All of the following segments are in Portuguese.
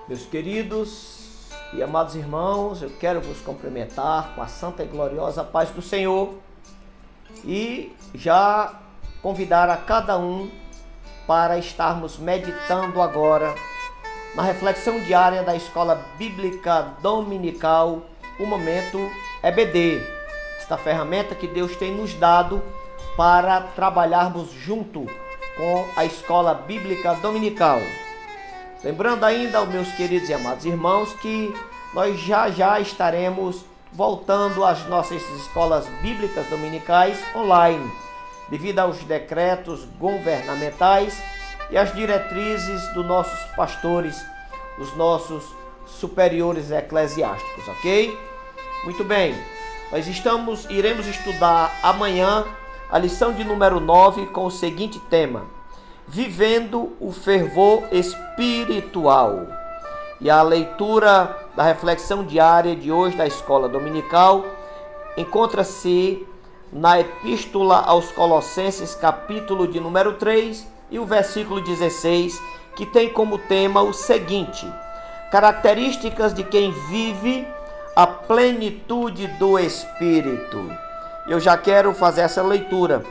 Meus queridos e amados irmãos, eu quero vos cumprimentar com a santa e gloriosa paz do Senhor e já convidar a cada um para estarmos meditando agora na reflexão diária da Escola Bíblica Dominical, o Momento EBD, esta ferramenta que Deus tem nos dado para trabalharmos junto com a Escola Bíblica Dominical. Lembrando ainda, meus queridos e amados irmãos, que nós já estaremos voltando às nossas escolas bíblicas dominicais online, devido aos decretos governamentais e às diretrizes dos nossos pastores, dos nossos superiores eclesiásticos, ok? Muito bem, nós iremos estudar amanhã a lição de número 9 com o seguinte tema: Vivendo o fervor espiritual. E a leitura da reflexão diária de hoje da Escola Dominical encontra-se na Epístola aos Colossenses, capítulo de número 3 e o versículo 16, que tem como tema o seguinte: características de quem vive a plenitude do Espírito. Eu já quero fazer essa leitura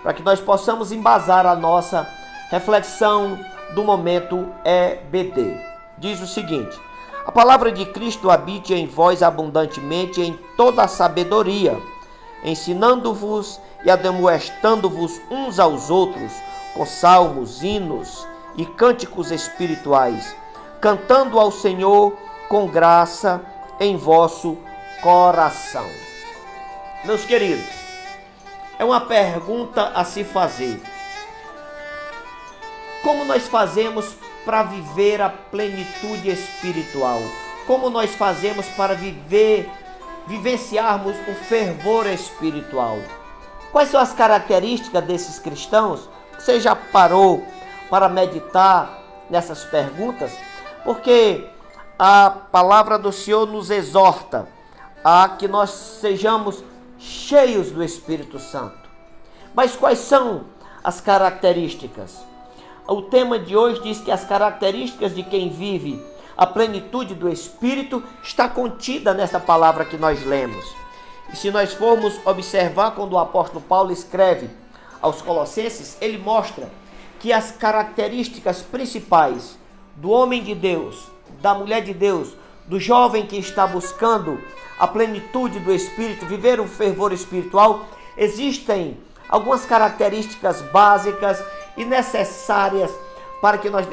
para que nós possamos embasar a nossa reflexão do momento EBD. Diz o seguinte: a palavra de Cristo habite em vós abundantemente em toda a sabedoria, ensinando-vos e admoestando-vos uns aos outros com salmos, hinos e cânticos espirituais, cantando ao Senhor com graça em vosso coração. Meus queridos, é uma pergunta a se fazer. Como nós fazemos para viver a plenitude espiritual? Como nós fazemos para vivenciarmos o fervor espiritual? Quais são as características desses cristãos? Você já parou para meditar nessas perguntas? Porque a palavra do Senhor nos exorta a que nós sejamos cheios do Espírito Santo. Mas quais são as características? O tema de hoje diz que as características de quem vive a plenitude do Espírito está contida nessa palavra que nós lemos. E se nós formos observar quando o apóstolo Paulo escreve aos Colossenses, ele mostra que as características principais do homem de Deus, da mulher de Deus, do jovem que está buscando a plenitude do Espírito, viver um fervor espiritual, existem algumas características básicas e necessárias para que nós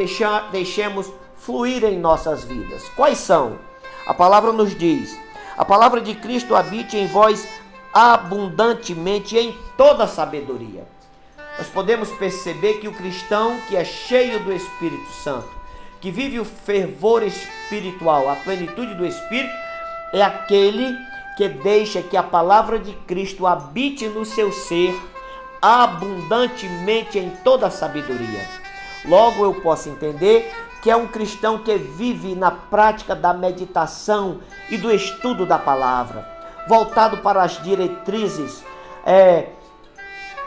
deixemos fluir em nossas vidas. Quais são? A palavra nos diz: a palavra de Cristo habite em vós abundantemente em toda sabedoria. Nós podemos perceber que o cristão que é cheio do Espírito Santo, que vive o fervor espiritual, a plenitude do Espírito, é aquele que deixa que a palavra de Cristo habite no seu ser abundantemente em toda a sabedoria. Logo eu posso entender que é um cristão que vive na prática da meditação e do estudo da palavra, voltado para as diretrizes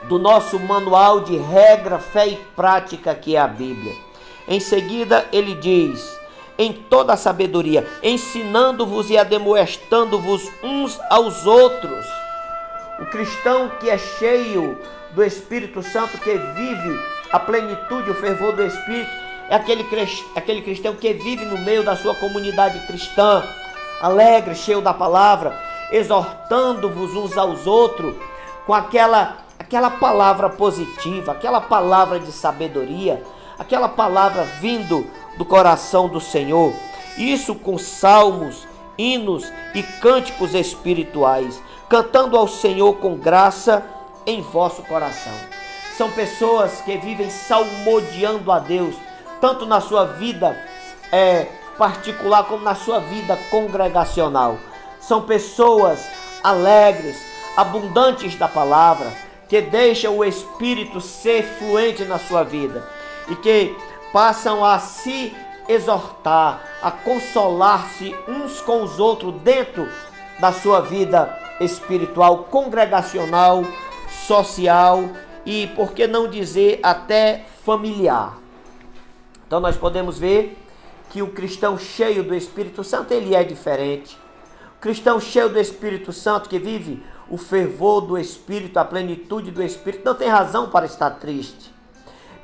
do nosso manual de regra, fé e prática, que é a Bíblia. Em seguida ele diz: em toda a sabedoria, ensinando-vos e admoestando-vos uns aos outros. O cristão que é cheio do Espírito Santo, que vive a plenitude, o fervor do Espírito, é aquele cristão que vive no meio da sua comunidade cristã, alegre, cheio da palavra, exortando-vos uns aos outros com aquela palavra positiva, aquela palavra de sabedoria, aquela palavra vindo do coração do Senhor. Isso com salmos, hinos e cânticos espirituais, cantando ao Senhor com graça em vosso coração. São pessoas que vivem salmodiando a Deus, tanto na sua vida particular como na sua vida congregacional. São pessoas alegres, abundantes da palavra, que deixam o Espírito ser fluente na sua vida e que passam a se exortar, a consolar-se uns com os outros dentro da sua vida espiritual, congregacional, social e, por que não dizer, até familiar. Então nós podemos ver que o cristão cheio do Espírito Santo, ele é diferente. O cristão cheio do Espírito Santo, que vive o fervor do Espírito, a plenitude do Espírito, não tem razão para estar triste.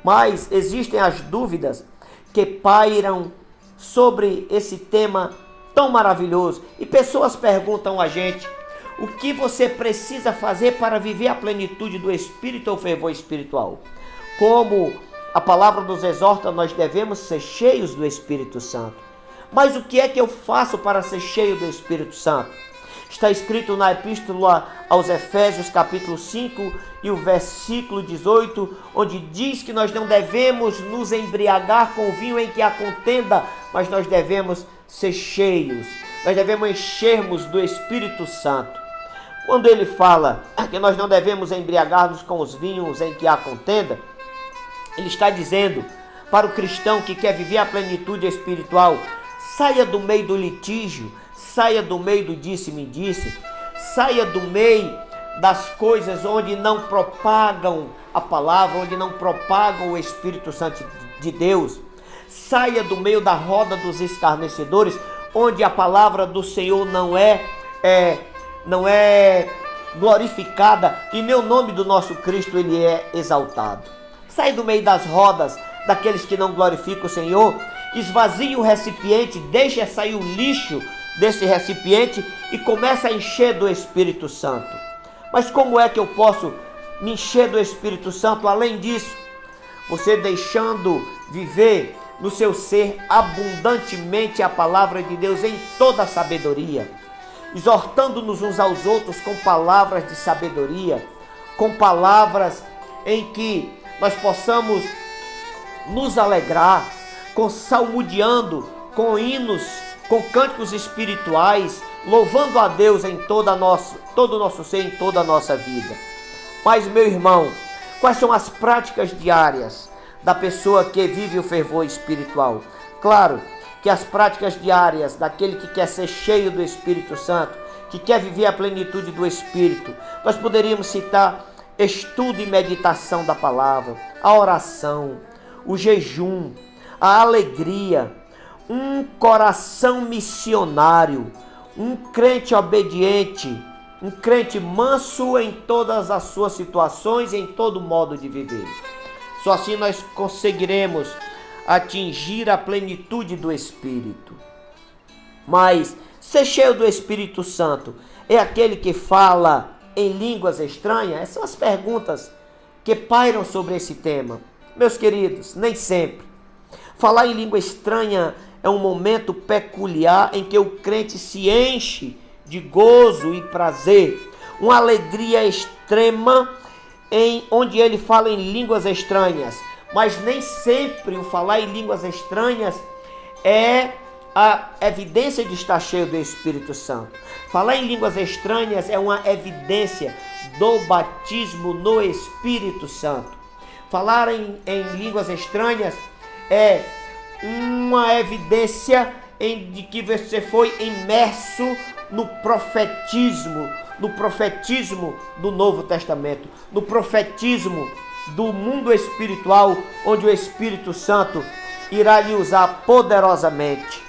Mas existem as dúvidas que pairam sobre esse tema tão maravilhoso. E pessoas perguntam a gente: o que você precisa fazer para viver a plenitude do Espírito ou fervor espiritual? Como a palavra nos exorta, nós devemos ser cheios do Espírito Santo. Mas o que é que eu faço para ser cheio do Espírito Santo? Está escrito na Epístola aos Efésios, capítulo 5 e o versículo 18, onde diz que nós não devemos nos embriagar com o vinho em que há contenda, mas nós devemos ser cheios, nós devemos enchermos do Espírito Santo. Quando ele fala que nós não devemos embriagar-nos com os vinhos em que há contenda, ele está dizendo para o cristão que quer viver a plenitude espiritual: saia do meio do litígio, saia do meio do disse-me-disse, saia do meio das coisas onde não propagam a palavra, onde não propagam o Espírito Santo de Deus. Saia do meio da roda dos escarnecedores, onde a palavra do Senhor não é glorificada e nem o nome do nosso Cristo ele é exaltado. Saia do meio das rodas daqueles que não glorificam o Senhor, esvazie o recipiente, deixe sair o lixo desse recipiente e comece a encher do Espírito Santo. Mas como é que eu posso me encher do Espírito Santo? Além disso, você deixando viver no seu ser abundantemente a palavra de Deus em toda a sabedoria, exortando-nos uns aos outros com palavras de sabedoria, com palavras em que nós possamos nos alegrar, com salmodiando, com hinos, com cânticos espirituais, louvando a Deus em todo o nosso ser, em toda a nossa vida. Mas, meu irmão, quais são as práticas diárias da pessoa que vive o fervor espiritual? Claro que as práticas diárias daquele que quer ser cheio do Espírito Santo, que quer viver a plenitude do Espírito, nós poderíamos citar estudo e meditação da palavra, a oração, o jejum, a alegria, um coração missionário, um crente obediente, um crente manso em todas as suas situações e em todo modo de viver. Só assim nós conseguiremos atingir a plenitude do Espírito. Mas ser cheio do Espírito Santo é aquele que fala em línguas estranhas? Essas são as perguntas que pairam sobre esse tema. Meus queridos, nem sempre. Falar em língua estranha é um momento peculiar em que o crente se enche de gozo e prazer, uma alegria extrema onde ele fala em línguas estranhas. Mas nem sempre o falar em línguas estranhas é a evidência de estar cheio do Espírito Santo. Falar em línguas estranhas é uma evidência do batismo no Espírito Santo. Falar em línguas estranhas é uma evidência de que você foi imerso no profetismo do Novo Testamento, no profetismo do mundo espiritual, onde o Espírito Santo irá lhe usar poderosamente.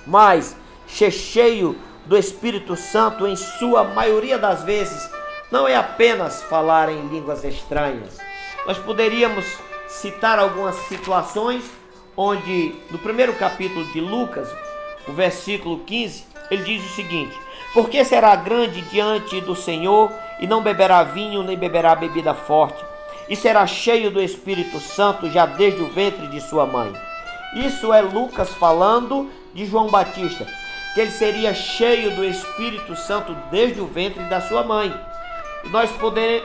Mas ser cheio do Espírito Santo, em sua maioria das vezes, não é apenas falar em línguas estranhas. Nós poderíamos citar algumas situações onde, no primeiro capítulo de Lucas, o versículo 15, ele diz o seguinte: porque será grande diante do Senhor, e não beberá vinho, nem beberá bebida forte, e será cheio do Espírito Santo já desde o ventre de sua mãe. Isso é Lucas falando de João Batista, que ele seria cheio do Espírito Santo desde o ventre da sua mãe. E nós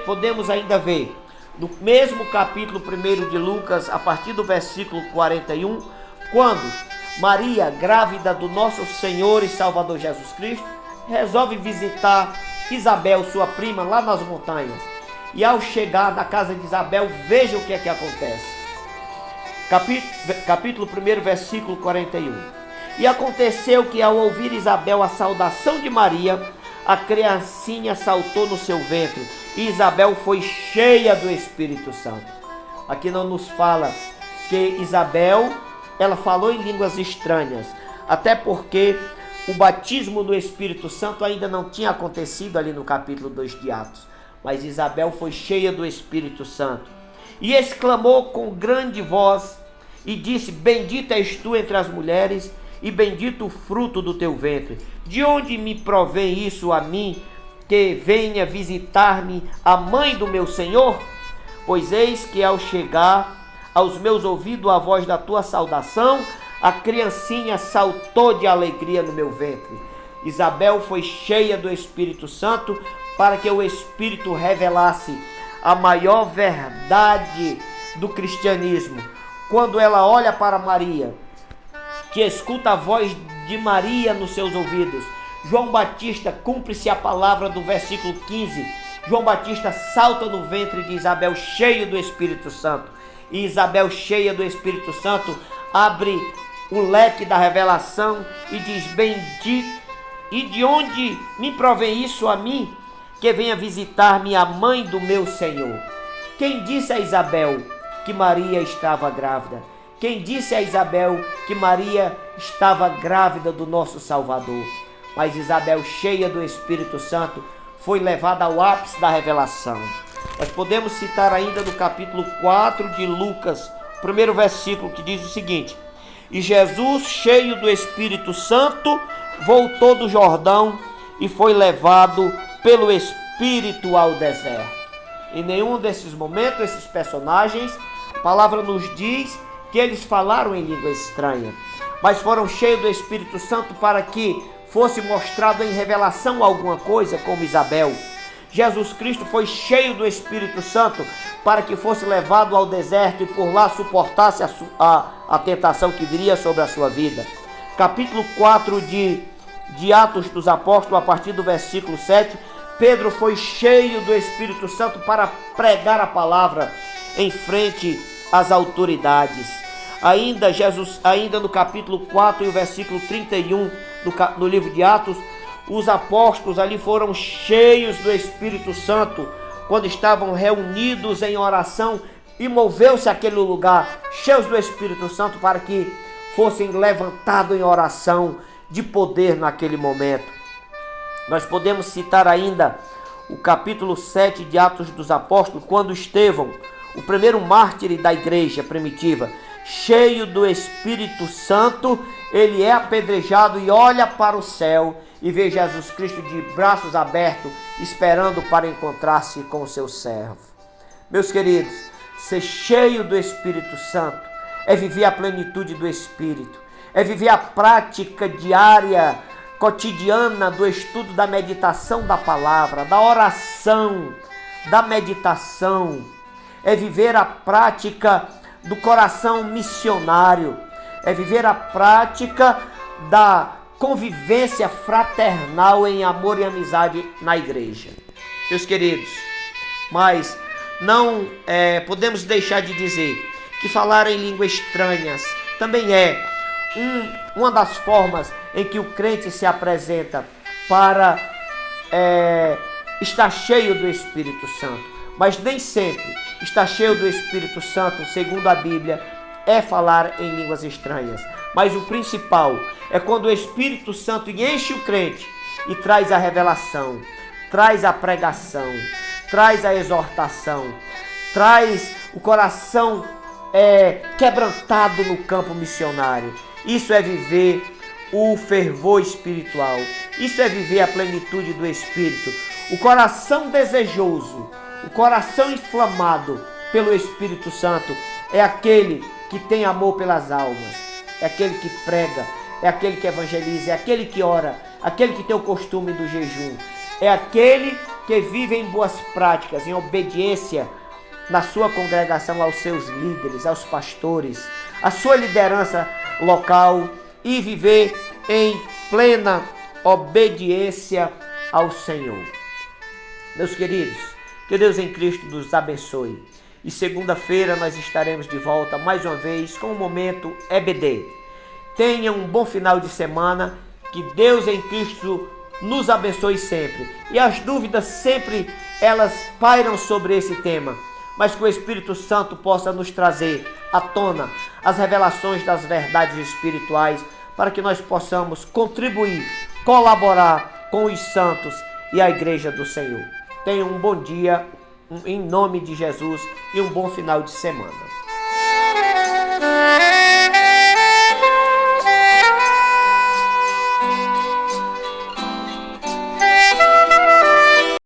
podemos ainda ver, no mesmo capítulo 1 de Lucas, a partir do versículo 41, quando Maria, grávida do nosso Senhor e Salvador Jesus Cristo, resolve visitar Isabel, sua prima, lá nas montanhas. E ao chegar na casa de Isabel, veja o que é que acontece. Capítulo 1, versículo 41. E aconteceu que, ao ouvir Isabel a saudação de Maria, a criancinha saltou no seu ventre, e Isabel foi cheia do Espírito Santo. Aqui não nos fala que Isabel ela falou em línguas estranhas, até porque o batismo no Espírito Santo ainda não tinha acontecido ali no capítulo 2 de Atos. Mas Isabel foi cheia do Espírito Santo e exclamou com grande voz e disse: bendita és tu entre as mulheres e bendito o fruto do teu ventre. De onde me provém isso a mim, que venha visitar-me a mãe do meu Senhor? Pois eis que ao chegar aos meus ouvidos a voz da tua saudação, a criancinha saltou de alegria no meu ventre. Isabel foi cheia do Espírito Santo para que o Espírito revelasse a maior verdade do cristianismo. Quando ela olha para Maria, que escuta a voz de Maria nos seus ouvidos, João Batista, cumpre-se a palavra do versículo 15, João Batista salta no ventre de Isabel cheio do Espírito Santo. E Isabel, cheia do Espírito Santo, abre o leque da revelação e diz: bendito, e de onde me provém isso a mim, que venha visitar-me a mãe do meu Senhor? Quem disse a Isabel que Maria estava grávida? Quem disse a Isabel que Maria estava grávida do nosso Salvador? Mas Isabel, cheia do Espírito Santo, foi levada ao ápice da revelação. Nós podemos citar ainda no capítulo 4 de Lucas, o primeiro versículo, que diz o seguinte: e Jesus, cheio do Espírito Santo, voltou do Jordão e foi levado pelo Espírito ao deserto. Em nenhum desses momentos, esses personagens, a palavra nos diz que eles falaram em língua estranha, mas foram cheios do Espírito Santo para que fosse mostrado em revelação alguma coisa, como Isabel. Jesus Cristo foi cheio do Espírito Santo para que fosse levado ao deserto e por lá suportasse a tentação que viria sobre a sua vida. Capítulo 4 de Atos dos Apóstolos, a partir do versículo 7, Pedro foi cheio do Espírito Santo para pregar a palavra em frente às autoridades. Ainda no capítulo 4 e o versículo 31 no livro de Atos, os apóstolos ali foram cheios do Espírito Santo quando estavam reunidos em oração, e moveu-se aquele lugar cheios do Espírito Santo para que fossem levantados em oração de poder naquele momento. Nós podemos citar ainda o capítulo 7 de Atos dos Apóstolos, quando Estevão, o primeiro mártir da igreja primitiva, cheio do Espírito Santo, ele é apedrejado e olha para o céu e vê Jesus Cristo de braços abertos, esperando para encontrar-se com o seu servo. Meus queridos, ser cheio do Espírito Santo é viver a plenitude do Espírito, é viver a prática diária, cotidiana do estudo, da meditação da palavra, da oração, da meditação, é viver a prática do coração missionário, é viver a prática da convivência fraternal em amor e amizade na igreja. Meus queridos, mas não podemos deixar de dizer que falar em línguas estranhas também é uma das formas em que o crente se apresenta para estar cheio do Espírito Santo. Mas nem sempre estar cheio do Espírito Santo, segundo a Bíblia, é falar em línguas estranhas. Mas o principal é quando o Espírito Santo enche o crente e traz a revelação, traz a pregação, traz a exortação, traz o coração quebrantado no campo missionário. Isso é viver o fervor espiritual. Isso é viver a plenitude do Espírito. O coração desejoso, o coração inflamado pelo Espírito Santo é aquele que tem amor pelas almas, é aquele que prega, é aquele que evangeliza, é aquele que ora, aquele que tem o costume do jejum, é aquele que vive em boas práticas, em obediência na sua congregação aos seus líderes, aos pastores, à sua liderança local, e viver em plena obediência ao Senhor. Meus queridos, que Deus em Cristo nos abençoe. E segunda-feira nós estaremos de volta mais uma vez com o Momento EBD. Tenha um bom final de semana. Que Deus em Cristo nos abençoe sempre. E as dúvidas sempre elas pairam sobre esse tema. mas que o Espírito Santo possa nos trazer à tona as revelações das verdades espirituais, para que nós possamos contribuir, colaborar com os santos e a igreja do Senhor. Tenha um bom dia, em nome de Jesus, e um bom final de semana.